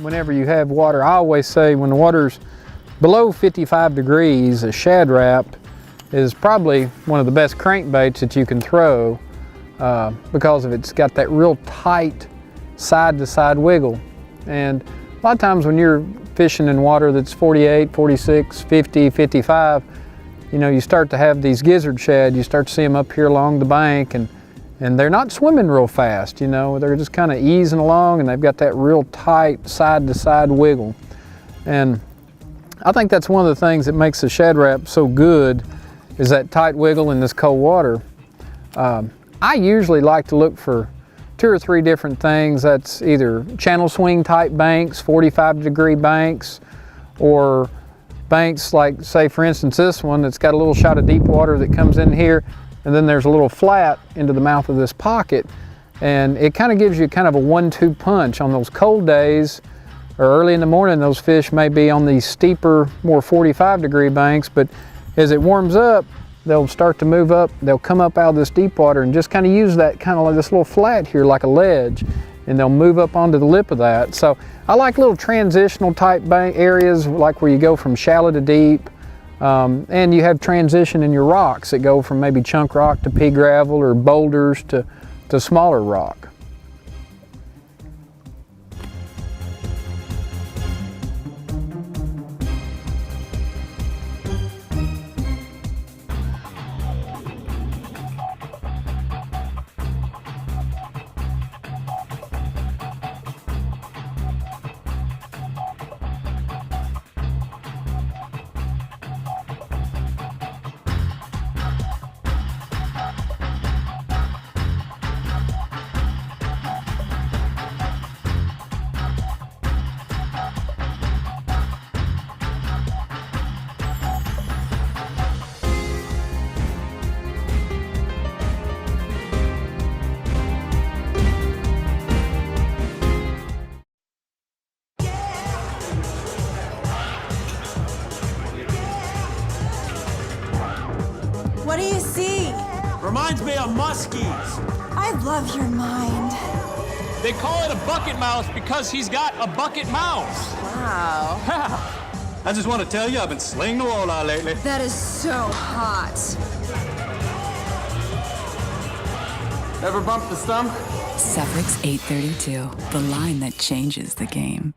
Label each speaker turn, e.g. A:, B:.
A: Whenever you have water, I always say when the water's below 55 degrees, a Shad Rap is probably one of the best crankbaits that you can throw because of it's got that real tight side-to-side wiggle. And a lot of times when you're fishing in water that's 48, 46, 50, 55, you know, you start to have these gizzard shad, you start to see them up here along the bank, and they're not swimming real fast, you know, they're just kind of easing along, and they've got that real tight side-to-side wiggle. And I think that's one of the things that makes the Shad Rap so good, is that tight wiggle in this cold water. I usually like to look for 2 or 3 different things. That's either channel swing type banks, 45-degree banks, or banks like, say for instance this one that's got a little shot of deep water that comes in here, and then there's a little flat into the mouth of this pocket, and it kind of gives you kind of a 1-2 punch. On those cold days or early in the morning, those fish may be on these steeper, more 45-degree banks, but as it warms up, they'll start to move up, they'll come up out of this deep water and just kind of use that kind of like this little flat here like a ledge, and they'll move up onto the lip of that. So I like little transitional type bank areas, like where you go from shallow to deep, and you have transition in your rocks that go from maybe chunk rock to pea gravel or boulders to smaller rock.
B: What do you see?
C: Reminds me of muskies.
B: I love your mind.
C: They call it a bucket mouse because he's got a bucket mouse.
B: Wow.
C: I just want to tell you, I've been slaying the walleye lately.
B: That is so hot.
C: Ever bumped the stump?
D: Suffix 832, the line that changes the game.